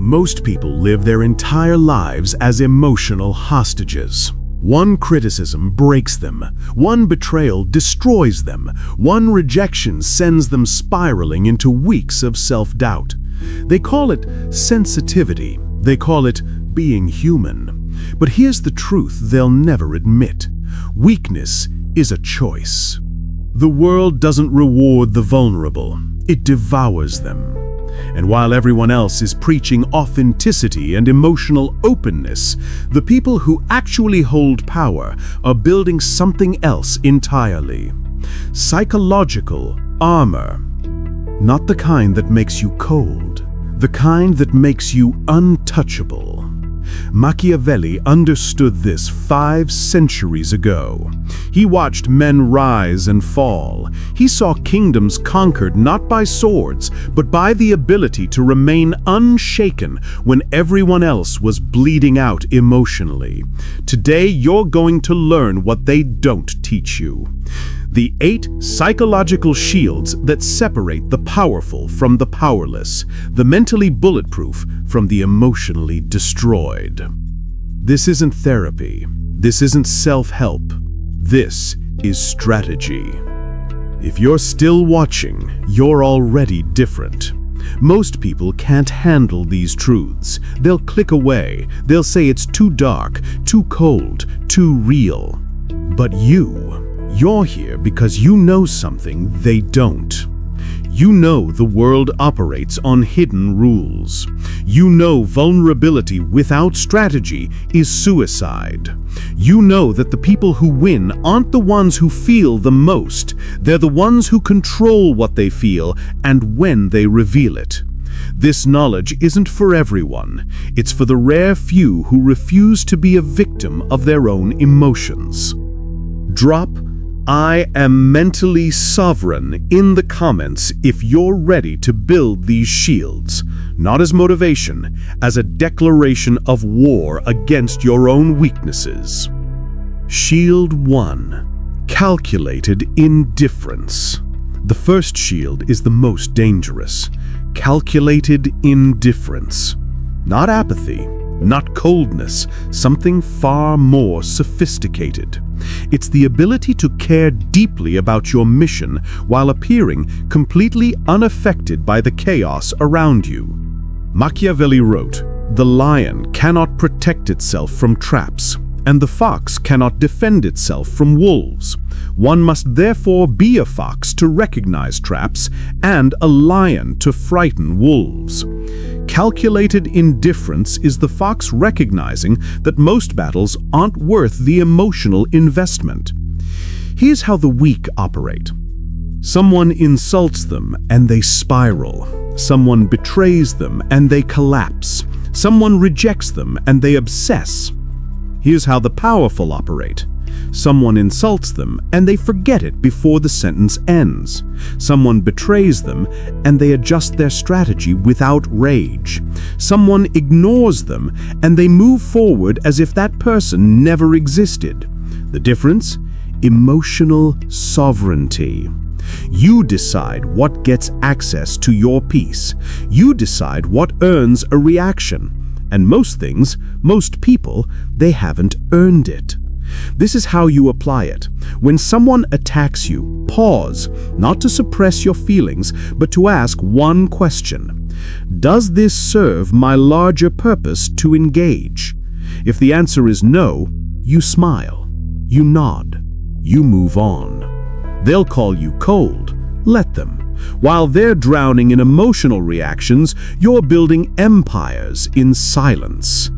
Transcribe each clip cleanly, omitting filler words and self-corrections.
Most people live their entire lives as emotional hostages. One criticism breaks them, one betrayal destroys them, one rejection sends them spiraling into weeks of self-doubt. They call it sensitivity, they call it being human. But here's the truth they'll never admit. Weakness is a choice. The world doesn't reward the vulnerable, it devours them. And while everyone else is preaching authenticity and emotional openness, the people who actually hold power are building something else entirely. Psychological armor. Not the kind that makes you cold, the kind that makes you untouchable. Machiavelli understood this 5 centuries ago. He watched men rise and fall. He saw kingdoms conquered not by swords, but by the ability to remain unshaken when everyone else was bleeding out emotionally. Today, you're going to learn what they don't teach you. The 8 psychological shields that separate the powerful from the powerless, the mentally bulletproof from the emotionally destroyed. This isn't therapy. This isn't self-help. This is strategy. If you're still watching, you're already different. Most people can't handle these truths. They'll click away. They'll say it's too dark, too cold, too real. But you're here because you know something they don't. You know the world operates on hidden rules. You know vulnerability without strategy is suicide. You know that the people who win aren't the ones who feel the most. They're the ones who control what they feel and when they reveal it. This knowledge isn't for everyone. It's for the rare few who refuse to be a victim of their own emotions. Drop "I am mentally sovereign" in the comments if you're ready to build these shields, not as motivation, as a declaration of war against your own weaknesses. Shield 1. Calculated indifference. The first shield is the most dangerous. Calculated indifference. Not apathy, not coldness, something far more sophisticated. It's the ability to care deeply about your mission while appearing completely unaffected by the chaos around you. Machiavelli wrote, "The lion cannot protect itself from traps, and the fox cannot defend itself from wolves. One must therefore be a fox to recognize traps and a lion to frighten wolves." Calculated indifference is the fox recognizing that most battles aren't worth the emotional investment. Here's how the weak operate. Someone insults them and they spiral. Someone betrays them and they collapse. Someone rejects them and they obsess. Here's how the powerful operate. Someone insults them and they forget it before the sentence ends. Someone betrays them and they adjust their strategy without rage. Someone ignores them and they move forward as if that person never existed. The difference? Emotional sovereignty. You decide what gets access to your peace. You decide what earns a reaction. And most things, most people, they haven't earned it. This is how you apply it. When someone attacks you, pause, not to suppress your feelings, but to ask one question. Does this serve my larger purpose to engage? If the answer is no, you smile, you nod, you move on. They'll call you cold. Let them. While they're drowning in emotional reactions, you're building empires in silence.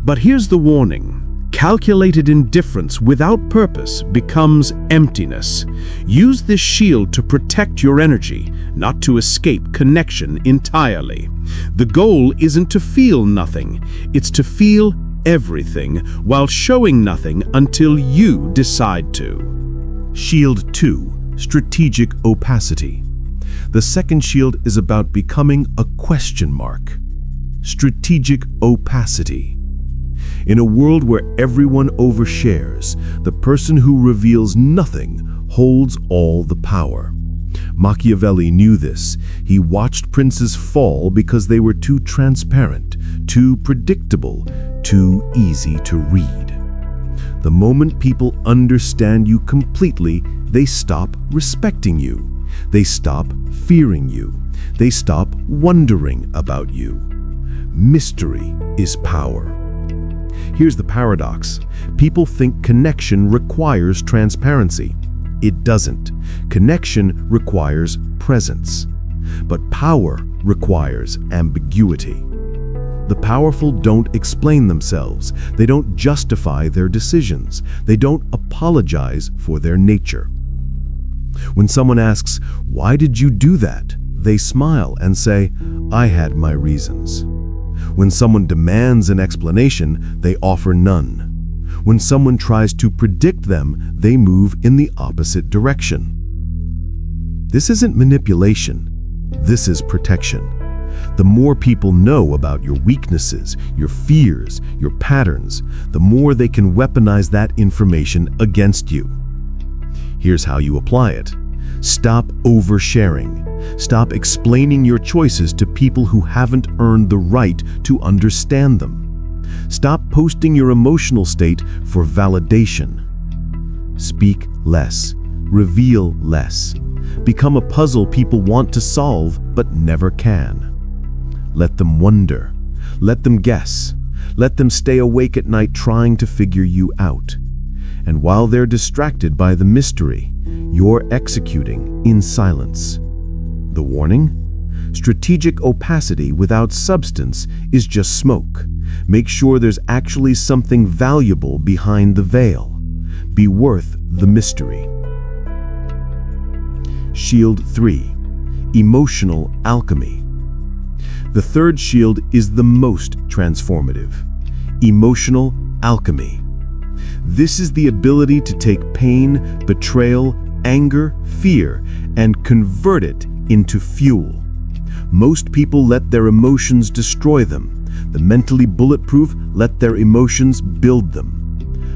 But here's the warning. Calculated indifference without purpose becomes emptiness. Use this shield to protect your energy, not to escape connection entirely. The goal isn't to feel nothing, it's to feel everything while showing nothing until you decide to. Shield 2. Strategic opacity. The second shield is about becoming a question mark. Strategic opacity. In a world where everyone overshares, the person who reveals nothing holds all the power. Machiavelli knew this. He watched princes fall because they were too transparent, too predictable, too easy to read. The moment people understand you completely, they stop respecting you. They stop fearing you. They stop wondering about you. Mystery is power. Here's the paradox. People think connection requires transparency. It doesn't. Connection requires presence. But power requires ambiguity. The powerful don't explain themselves. They don't justify their decisions. They don't apologize for their nature. When someone asks, "Why did you do that?" they smile and say, "I had my reasons." When someone demands an explanation, they offer none. When someone tries to predict them, they move in the opposite direction. This isn't manipulation. This is protection. The more people know about your weaknesses, your fears, your patterns, the more they can weaponize that information against you. Here's how you apply it. Stop oversharing. Stop explaining your choices to people who haven't earned the right to understand them. Stop posting your emotional state for validation. Speak less. Reveal less. Become a puzzle people want to solve but never can. Let them wonder. Let them guess. Let them stay awake at night trying to figure you out. And while they're distracted by the mystery, you're executing in silence. The warning? Strategic opacity without substance is just smoke. Make sure there's actually something valuable behind the veil. Be worth the mystery. Shield 3. Emotional alchemy. The third shield is the most transformative. Emotional alchemy. This is the ability to take pain, betrayal, anger, fear, and convert it into fuel. Most people let their emotions destroy them. The mentally bulletproof let their emotions build them.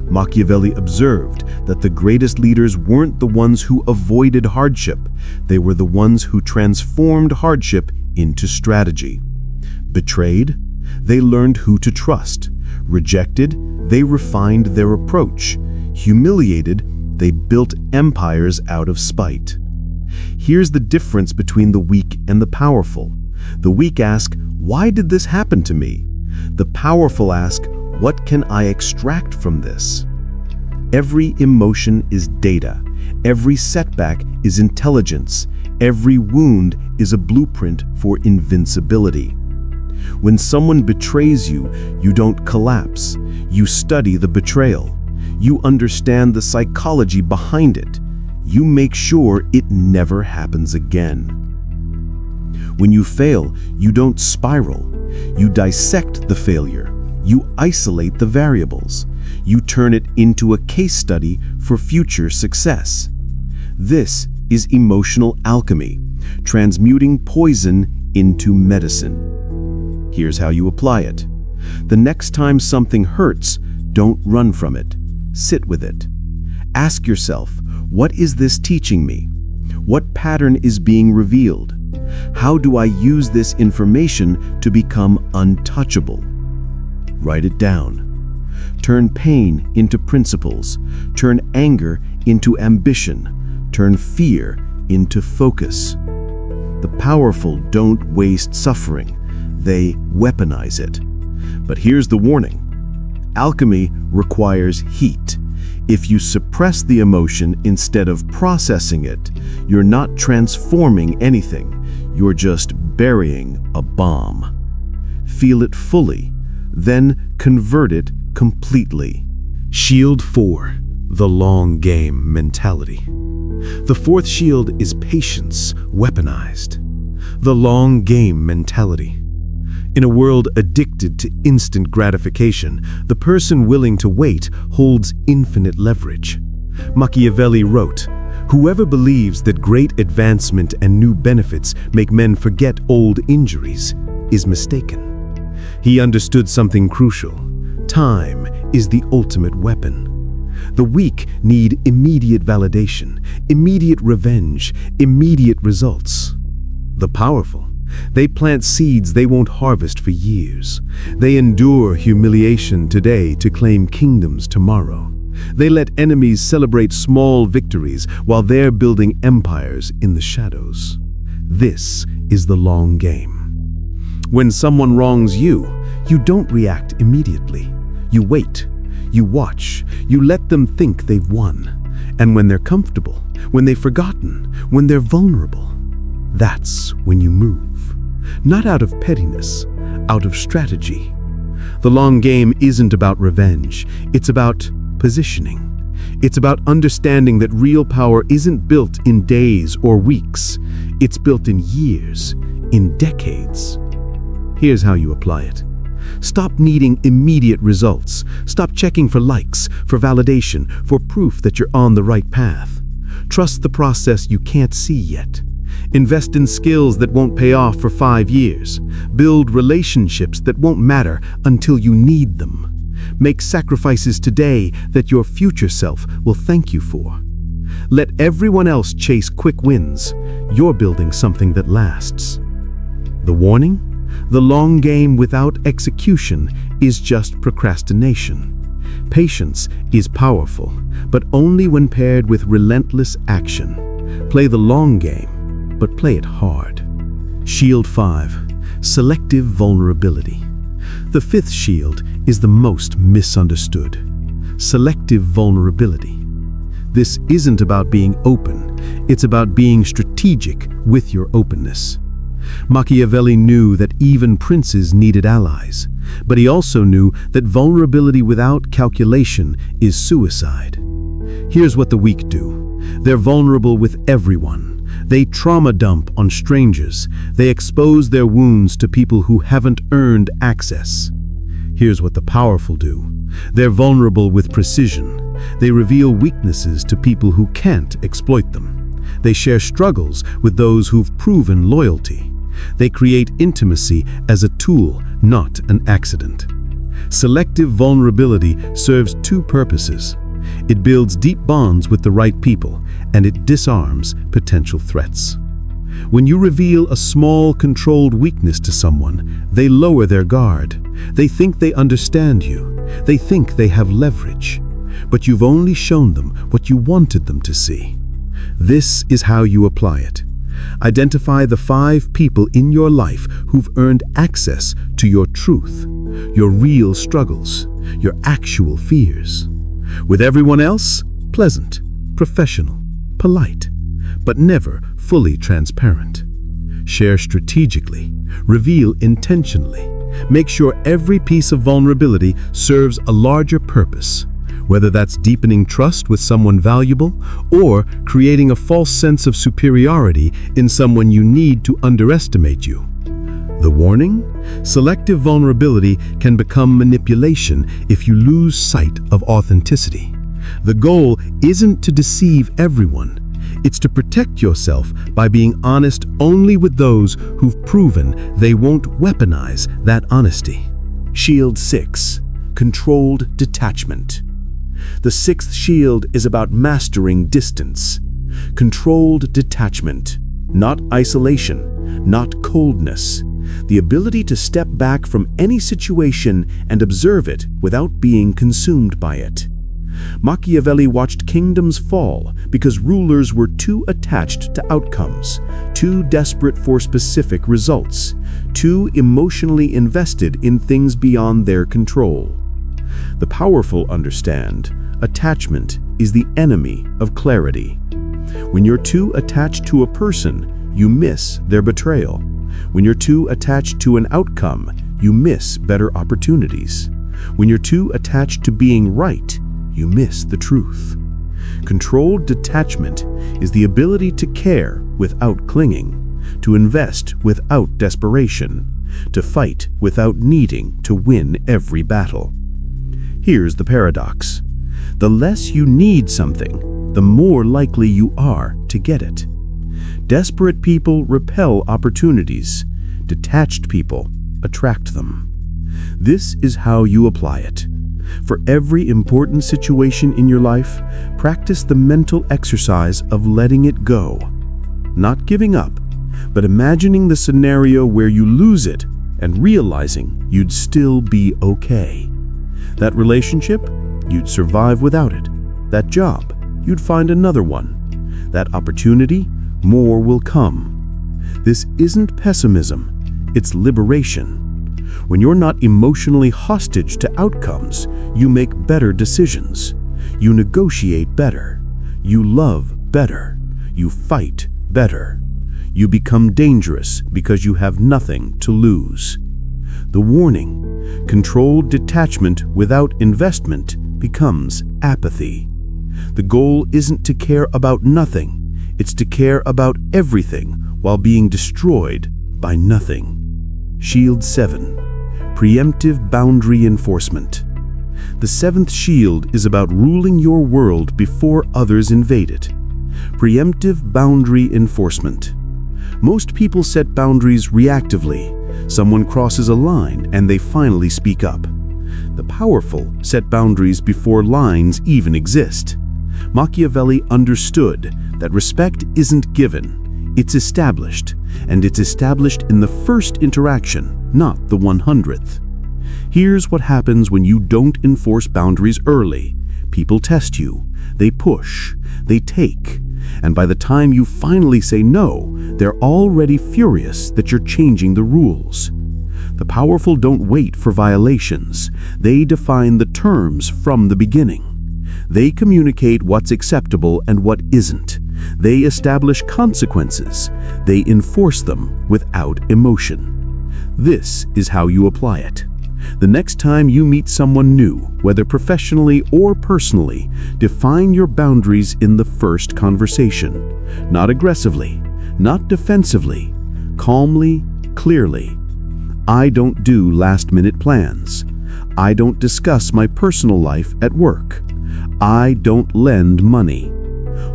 Machiavelli observed that the greatest leaders weren't the ones who avoided hardship. They were the ones who transformed hardship into strategy. Betrayed? They learned who to trust. Rejected? They refined their approach. Humiliated? They built empires out of spite. Here's the difference between the weak and the powerful. The weak ask, "Why did this happen to me?" The powerful ask, "What can I extract from this?" Every emotion is data. Every setback is intelligence. Every wound is a blueprint for invincibility. When someone betrays you, you don't collapse. You study the betrayal. You understand the psychology behind it. You make sure it never happens again. When you fail, you don't spiral. You dissect the failure. You isolate the variables. You turn it into a case study for future success. This is emotional alchemy, transmuting poison into medicine. Here's how you apply it. The next time something hurts, don't run from it. Sit with it. Ask yourself, what is this teaching me? What pattern is being revealed? How do I use this information to become untouchable? Write it down. Turn pain into principles. Turn anger into ambition. Turn fear into focus. The powerful don't waste suffering. They weaponize it. But here's the warning. Alchemy requires heat. If you suppress the emotion instead of processing it, you're not transforming anything. You're just burying a bomb. Feel it fully, then convert it completely. Shield 4. The long game mentality. The fourth shield is patience, weaponized. The long game mentality. In a world addicted to instant gratification, the person willing to wait holds infinite leverage. Machiavelli wrote, "Whoever believes that great advancement and new benefits make men forget old injuries is mistaken." He understood something crucial. Time is the ultimate weapon. The weak need immediate validation, immediate revenge, immediate results. The powerful, They plant seeds they won't harvest for years. They endure humiliation today to claim kingdoms tomorrow. They let enemies celebrate small victories while they're building empires in the shadows. This is the long game. When someone wrongs you, you don't react immediately. You wait, you watch, you let them think they've won. And when they're comfortable, when they've forgotten, when they're vulnerable, that's when you move. Not out of pettiness, out of strategy. The long game isn't about revenge, it's about positioning. It's about understanding that real power isn't built in days or weeks. It's built in years, in decades. Here's how you apply it. Stop needing immediate results. Stop checking for likes, for validation, for proof that you're on the right path. Trust the process you can't see yet. Invest in skills that won't pay off for 5 years. Build relationships that won't matter until you need them. Make sacrifices today that your future self will thank you for. Let everyone else chase quick wins. You're building something that lasts. The warning? The long game without execution is just procrastination. Patience is powerful, but only when paired with relentless action. Play the long game, but play it hard. Shield 5. Selective Vulnerability. The fifth shield is the most misunderstood. Selective vulnerability. This isn't about being open, it's about being strategic with your openness. Machiavelli knew that even princes needed allies, but he also knew that vulnerability without calculation is suicide. Here's what the weak do. They're vulnerable with everyone. They trauma dump on strangers. They expose their wounds to people who haven't earned access. Here's what the powerful do. They're vulnerable with precision. They reveal weaknesses to people who can't exploit them. They share struggles with those who've proven loyalty. They create intimacy as a tool, not an accident. Selective vulnerability serves two purposes. It builds deep bonds with the right people, and it disarms potential threats. When you reveal a small, controlled weakness to someone, they lower their guard. They think they understand you. They think they have leverage. But you've only shown them what you wanted them to see. This is how you apply it. Identify the 5 people in your life who've earned access to your truth, your real struggles, your actual fears. With everyone else, pleasant, professional, polite, but never fully transparent. Share strategically, reveal intentionally. Make sure every piece of vulnerability serves a larger purpose, whether that's deepening trust with someone valuable or creating a false sense of superiority in someone you need to underestimate you. The warning? Selective vulnerability can become manipulation if you lose sight of authenticity. The goal isn't to deceive everyone. It's to protect yourself by being honest only with those who've proven they won't weaponize that honesty. Shield 6. Controlled Detachment. The 6th shield is about mastering distance. Controlled detachment. Not isolation, not coldness. The ability to step back from any situation and observe it without being consumed by it. Machiavelli watched kingdoms fall because rulers were too attached to outcomes, too desperate for specific results, too emotionally invested in things beyond their control. The powerful understand, attachment is the enemy of clarity. When you're too attached to a person, you miss their betrayal. When you're too attached to an outcome, you miss better opportunities. When you're too attached to being right, you miss the truth. Controlled detachment is the ability to care without clinging, to invest without desperation, to fight without needing to win every battle. Here's the paradox. The less you need something, the more likely you are to get it. Desperate people repel opportunities. Detached people attract them. This is how you apply it. For every important situation in your life, practice the mental exercise of letting it go. Not giving up, but imagining the scenario where you lose it and realizing you'd still be okay. That relationship, you'd survive without it. That job, you'd find another one. That opportunity, more will come. This isn't pessimism, it's liberation. When you're not emotionally hostage to outcomes, you make better decisions. You negotiate better. You love better. You fight better. You become dangerous because you have nothing to lose. The warning, controlled detachment without investment, becomes apathy. The goal isn't to care about nothing, it's to care about everything while being destroyed by nothing. Shield 7. Preemptive Boundary Enforcement. The seventh shield is about ruling your world before others invade it. Preemptive boundary enforcement. Most people set boundaries reactively. Someone crosses a line and they finally speak up. The powerful set boundaries before lines even exist. Machiavelli understood that respect isn't given, it's established, and it's established in the first interaction, not the 100th. Here's what happens when you don't enforce boundaries early. People test you, they push, they take, and by the time you finally say no, they're already furious that you're changing the rules. The powerful don't wait for violations. They define the terms from the beginning. They communicate what's acceptable and what isn't. They establish consequences. They enforce them without emotion. This is how you apply it. The next time you meet someone new, whether professionally or personally, define your boundaries in the first conversation. Not aggressively, not defensively, calmly, clearly. I don't do last-minute plans. I don't discuss my personal life at work. I don't lend money.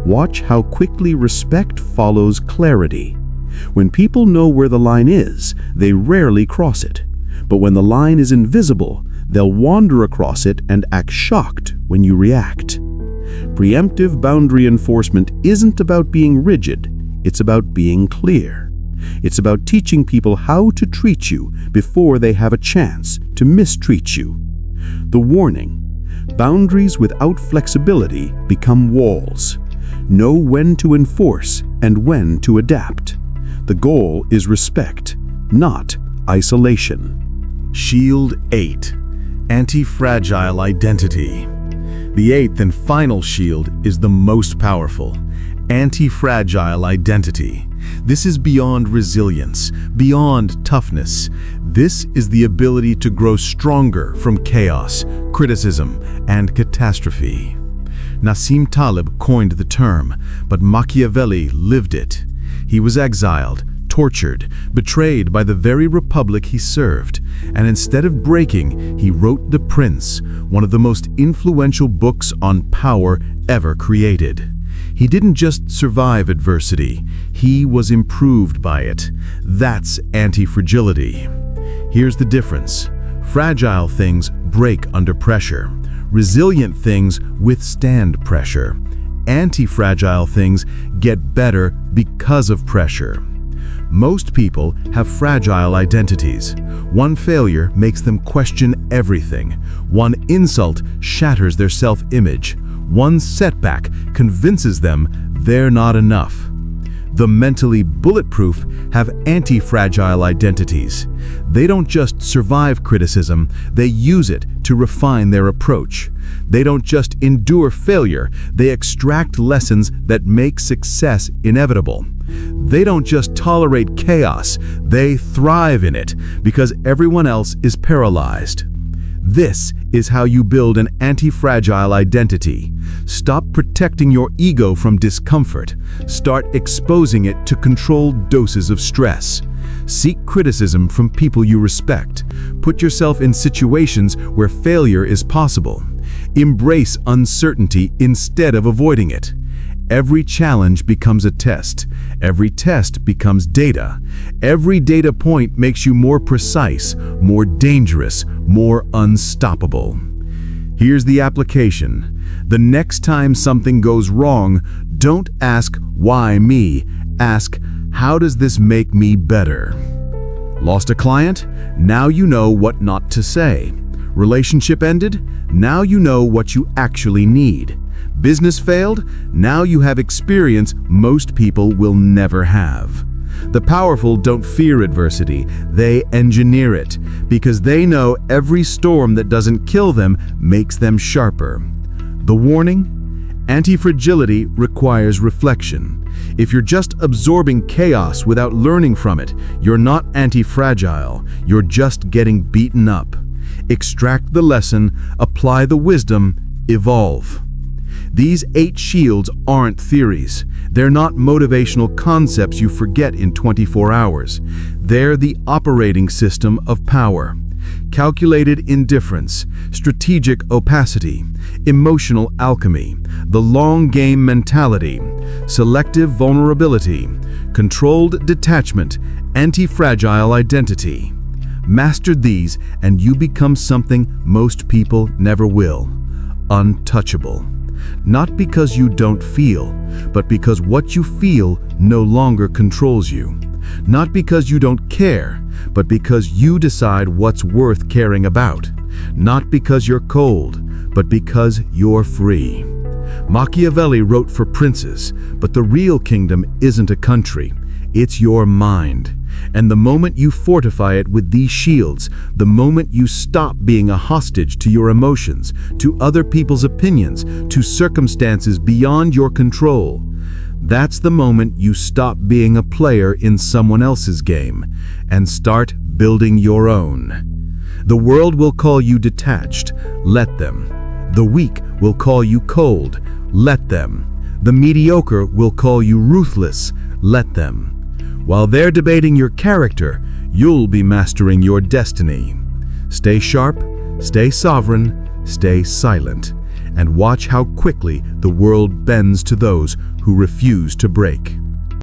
Watch how quickly respect follows clarity. When people know where the line is, they rarely cross it. But when the line is invisible, they'll wander across it and act shocked when you react. Preemptive boundary enforcement isn't about being rigid, it's about being clear. It's about teaching people how to treat you before they have a chance to mistreat you. The warning: boundaries without flexibility become walls. Know when to enforce and when to adapt. The goal is respect, not isolation. Shield 8. Anti-fragile identity. The eighth and final shield is the most powerful. Anti-fragile identity. This is beyond resilience, beyond toughness. This is the ability to grow stronger from chaos, criticism, and catastrophe. Nassim Taleb coined the term, but Machiavelli lived it. He was exiled, tortured, betrayed by the very republic he served, and instead of breaking, he wrote The Prince, one of the most influential books on power ever created. He didn't just survive adversity, he was improved by it. That's anti-fragility. Here's the difference. Fragile things break under pressure. Resilient things withstand pressure. Anti-fragile things get better because of pressure. Most people have fragile identities. One failure makes them question everything. One insult shatters their self-image. One setback convinces them they're not enough. The mentally bulletproof have anti-fragile identities. They don't just survive criticism, they use it to refine their approach. They don't just endure failure, they extract lessons that make success inevitable. They don't just tolerate chaos, they thrive in it because everyone else is paralyzed. This is how you build an anti-fragile identity. Stop protecting your ego from discomfort. Start exposing it to controlled doses of stress. Seek criticism from people you respect. Put yourself in situations where failure is possible. Embrace uncertainty instead of avoiding it. Every challenge becomes a test. Every test becomes data. Every data point makes you more precise, more dangerous, more unstoppable. Here's the application. The next time something goes wrong, don't ask, "Why me?" Ask, How does this make me better? Lost a client? Now you know what not to say. Relationship ended? Now you know what you actually need. Business failed? Now you have experience most people will never have. The powerful don't fear adversity, they engineer it, because they know every storm that doesn't kill them makes them sharper. The warning? Anti-fragility requires reflection. If you're just absorbing chaos without learning from it, you're not anti-fragile, you're just getting beaten up. Extract the lesson, apply the wisdom, evolve. These 8 shields aren't theories. They're not motivational concepts you forget in 24 hours. They're the operating system of power. Calculated indifference, strategic opacity, emotional alchemy, the long game mentality, selective vulnerability, controlled detachment, anti-fragile identity. Master these and you become something most people never will: untouchable. Not because you don't feel, but because what you feel no longer controls you. Not because you don't care, but because you decide what's worth caring about. Not because you're cold, but because you're free. Machiavelli wrote for princes, but the real kingdom isn't a country, it's your mind. And the moment you fortify it with these shields, the moment you stop being a hostage to your emotions, to other people's opinions, to circumstances beyond your control, that's the moment you stop being a player in someone else's game and start building your own. The world will call you detached, let them. The weak will call you cold, let them. The mediocre will call you ruthless, let them. While they're debating your character, you'll be mastering your destiny. Stay sharp, stay sovereign, stay silent, and watch how quickly the world bends to those who refuse to break.